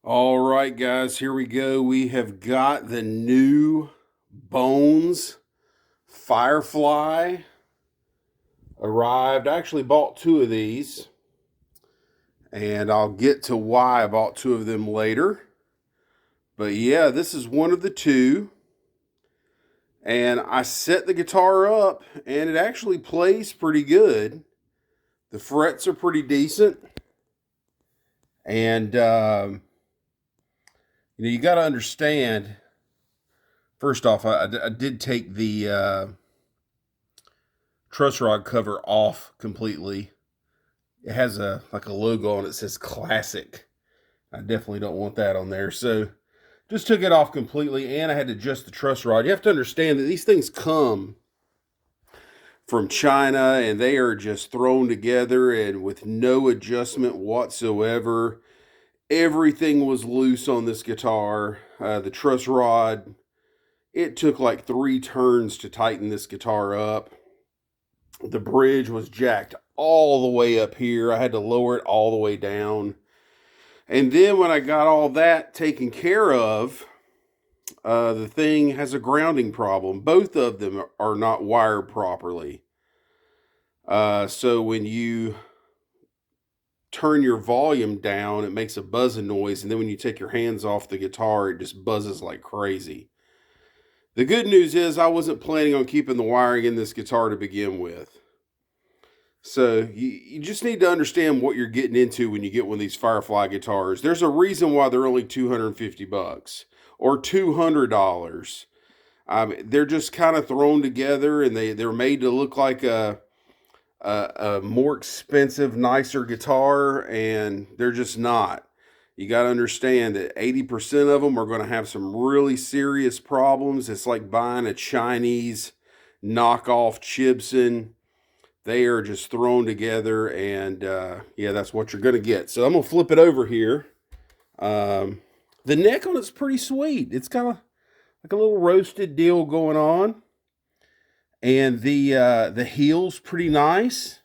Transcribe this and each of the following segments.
All right, guys, here we go. We have got the new Bones Firefly arrived. I actually bought two of these, and I'll get to why I bought two of them later. But yeah, this is one of the two. And I set the guitar up, and it actually plays pretty good. The frets are pretty decent. And, you got to understand. First off, I did take the truss rod cover off completely. It has a logo on it that says classic. I definitely don't want that on there. So just took it off completely, and I had to adjust the truss rod. You have to understand that these things come from China, and they are just thrown together and with no adjustment whatsoever. Everything was loose on this guitar. The truss rod, it took like 3 turns to tighten this guitar up. The bridge was jacked all the way up here. I had to lower it all the way down. And then when I got all that taken care of, the thing has a grounding problem. Both of them are not wired properly. So when you turn your volume down, it makes a buzzing noise. And then when you take your hands off the guitar, it just buzzes like crazy. The good news is I wasn't planning on keeping the wiring in this guitar to begin with. So you just need to understand what you're getting into when you get one of these Firefly guitars. There's a reason why they're only $250 or $200. They're just kind of thrown together, and they're made to look like a more expensive, nicer guitar, and they're just not. You got to understand that 80% of them are going to have some really serious problems. It's like buying a Chinese knockoff Chibson. They are just thrown together, and yeah, that's what you're going to get. So I'm going to flip it over here. The neck on it's pretty sweet. It's kind of like a little roasted deal going on, and the heel's pretty nice.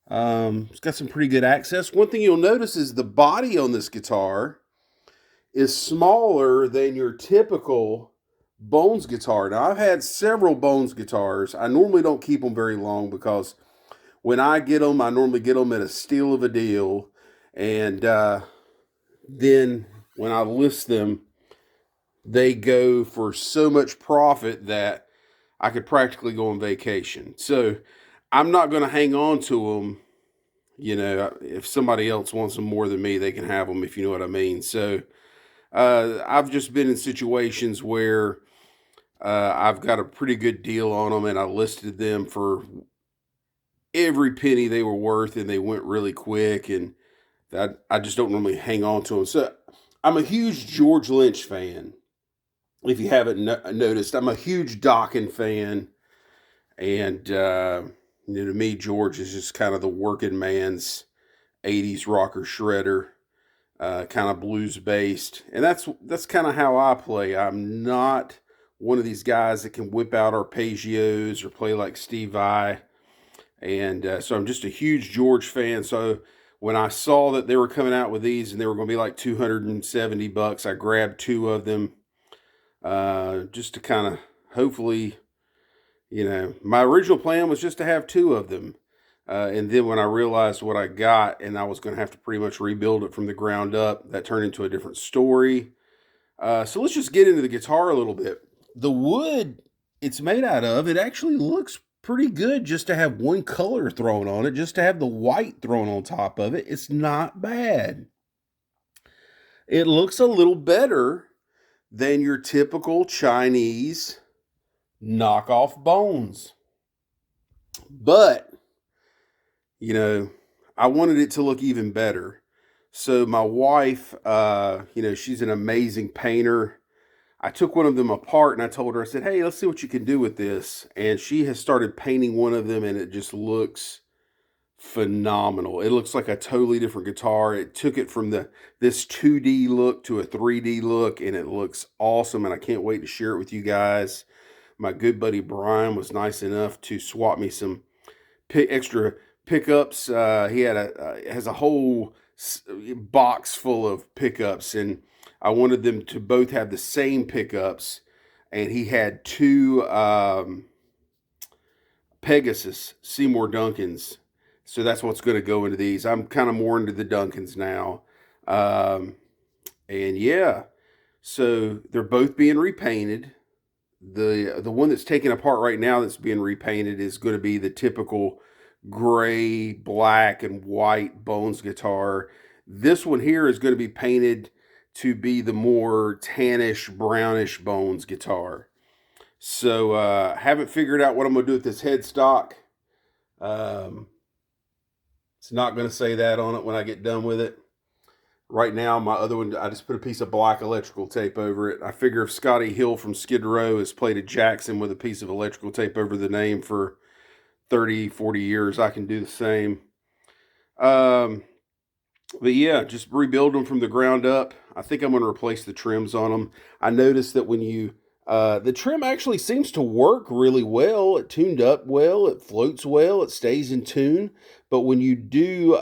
It's got some pretty good access. One thing you'll notice is the body on this guitar is smaller than your typical Bones guitar. Now, I've had several Bones guitars. I normally don't keep them very long because when I get them, I normally get them at a steal of a deal. And then when I list them, they go for so much profit that I could practically go on vacation. So I'm not going to hang on to them. If somebody else wants them more than me, they can have them, if you know what I mean. So I've just been in situations where I've got a pretty good deal on them, and I listed them for every penny they were worth, and they went really quick, and I just don't normally hang on to them. So I'm a huge George Lynch fan. If you haven't noticed, I'm a huge Dokken fan, and to me, George is just kind of the working man's '80s rocker shredder, kind of blues based, and that's kind of how I play. I'm not one of these guys that can whip out arpeggios or play like Steve Vai. And so I'm just a huge George fan. So when I saw that they were coming out with these and they were going to be like $270, I grabbed two of them just to kind of hopefully, my original plan was just to have two of them. And then when I realized what I got and I was going to have to pretty much rebuild it from the ground up, that turned into a different story. So let's just get into the guitar a little bit. The wood it's made out of, it actually looks pretty good just to have one color thrown on it, just to have the white thrown on top of it. It's not bad. It looks a little better than your typical Chinese knockoff Bones. But, I wanted it to look even better. So my wife, she's an amazing painter. I took one of them apart and I told her, I said, hey, let's see what you can do with this. And she has started painting one of them, and it just looks phenomenal. It looks like a totally different guitar. It took it from this 2D look to a 3D look, and it looks awesome. And I can't wait to share it with you guys. My good buddy Brian was nice enough to swap me some extra pickups. He has a whole box full of pickups, and I wanted them to both have the same pickups. And he had two Pegasus Seymour Duncans. So that's what's going to go into these. I'm kind of more into the Duncans now. Um, and yeah, so they're both being repainted. The one that's taken apart right now that's being repainted is going to be the typical gray, black, and white Bones guitar. This one here is going to be painted to be the more tannish, brownish Bones guitar. So haven't figured out what I'm going to do with this headstock. Um, it's not going to say that on it when I get done with it. Right now, my other one, I just put a piece of black electrical tape over it. I figure if Scotty Hill from Skid Row has played a Jackson with a piece of electrical tape over the name for 30, 40 years, I can do the same. But yeah, just rebuild them from the ground up. I think I'm going to replace the trims on them. I noticed that when you, the trim actually seems to work really well. It tuned up well. It floats well. It stays in tune. But when you do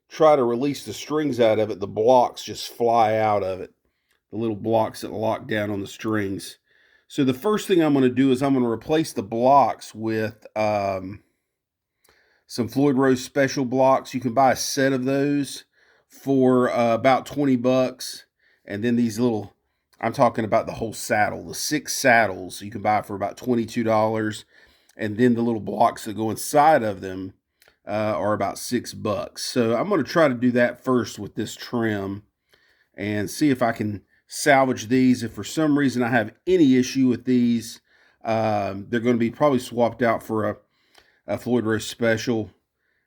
try to release the strings out of it, the blocks just fly out of it. The little blocks that lock down on the strings. So the first thing I'm going to do is I'm going to replace the blocks with some Floyd Rose Special blocks. You can buy a set of those for about 20 bucks. And then these little, I'm talking about the whole saddle, the 6 saddles you can buy for about $22. And then the little blocks that go inside of them are about $6. So I'm going to try to do that first with this trim and see if I can salvage these. If for some reason I have any issue with these, they're going to be probably swapped out for a Floyd Rose Special.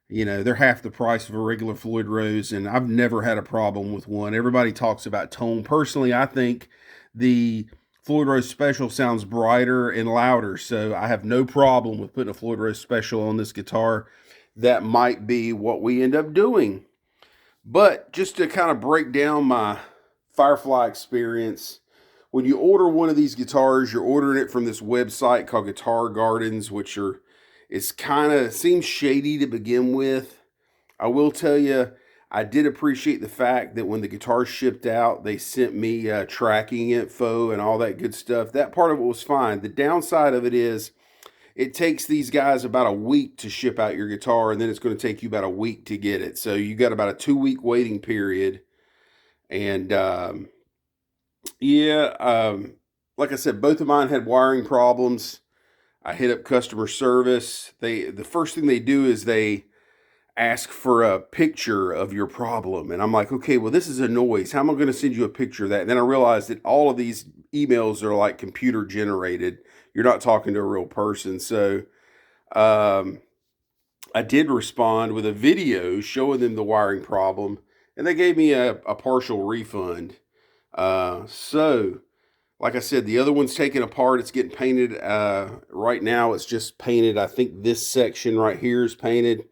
You know, they're half the price of a regular Floyd Rose, and I've never had a problem with one. Everybody talks about tone. Personally, I think the Floyd Rose Special sounds brighter and louder, so I have no problem with putting a Floyd Rose Special on this guitar. That might be what we end up doing. But just to kind of break down my Firefly experience, when you order one of these guitars, you're ordering it from this website called Guitar Gardens, which are, it's kind of, seems shady to begin with. I will tell you, I did appreciate the fact that when the guitar shipped out, they sent me tracking info and all that good stuff. That part of it was fine. The downside of it is it takes these guys about a week to ship out your guitar, and then it's going to take you about a week to get it. So you got about a 2-week waiting period. And like I said, both of mine had wiring problems. I hit up customer service. The first thing they do is they ask for a picture of your problem. And I'm like, okay, well, this is a noise. How am I going to send you a picture of that? And then I realized that all of these emails are like computer generated. You're not talking to a real person. So I did respond with a video showing them the wiring problem, and they gave me a partial refund. So like I said, the other one's taken apart. It's getting painted. Right now, it's just painted. I think this section right here is painted.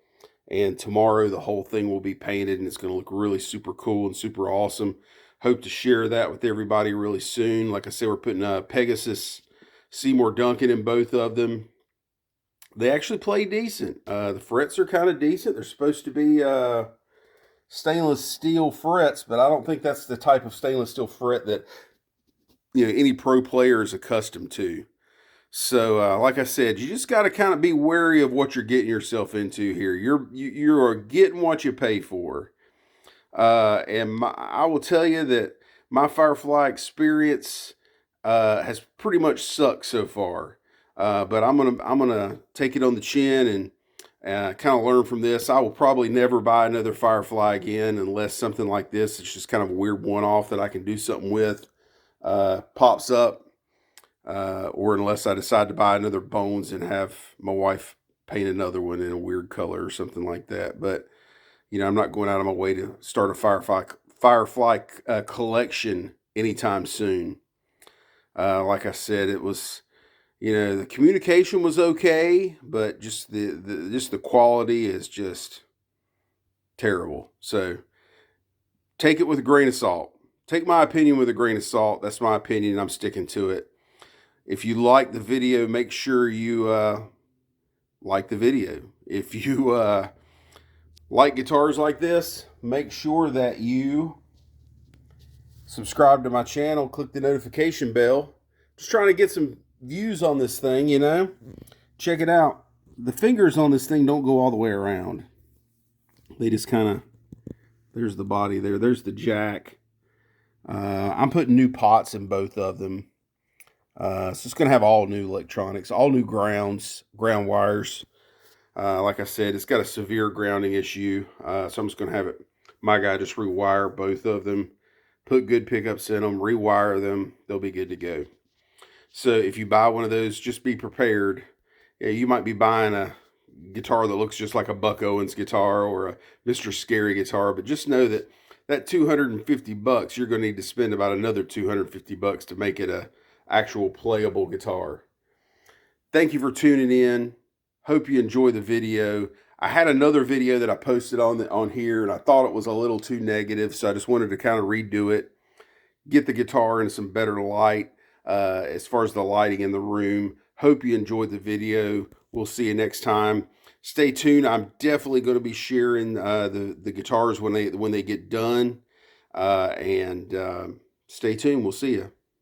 And tomorrow, the whole thing will be painted. And it's going to look really super cool and super awesome. Hope to share that with everybody really soon. Like I said, we're putting a Pegasus Seymour Duncan in both of them. They actually play decent. The frets are kind of decent. They're supposed to be stainless steel frets. But I don't think that's the type of stainless steel fret that any pro player is accustomed to. So like I said, you just got to kind of be wary of what you're getting yourself into here. You're getting what you pay for. I will tell you that my Firefly experience has pretty much sucked so far. But I'm gonna take it on the chin and kind of learn from this. I will probably never buy another Firefly again unless something like this, it's just kind of a weird one-off that I can do something with, pops up. Or unless I decide to buy another Bones and have my wife paint another one in a weird color or something like that. But, I'm not going out of my way to start a Firefly collection anytime soon. Like I said, it was, the communication was okay, but just the quality is just terrible. So take it with a grain of salt. Take my opinion with a grain of salt. That's my opinion. I'm sticking to it. If you like the video, make sure you like the video. If you like guitars like this, make sure that you subscribe to my channel, click the notification bell. Just trying to get some views on this thing, you know. Check it out. The fingers on this thing don't go all the way around. They just kind of, there's the body there. There's the jack. I'm putting new pots in both of them. So it's going to have all new electronics, all new ground wires. Like I said, it's got a severe grounding issue. So I'm just going to have my guy just rewire both of them, put good pickups in them, rewire them. They'll be good to go. So if you buy one of those, just be prepared. Yeah, you might be buying a guitar that looks just like a Buck Owens guitar or a Mr. Scary guitar, but just know that that $250, you're going to need to spend about another $250 to make it a actual playable guitar. Thank you for tuning in. Hope you enjoy the video. I had another video that I posted on here, and I thought it was a little too negative, so I just wanted to kind of redo it, get the guitar in some better light as far as the lighting in the room. Hope you enjoyed the video. We'll see you next time. Stay tuned. I'm definitely going to be sharing the guitars when they get done. Stay tuned. We'll see you.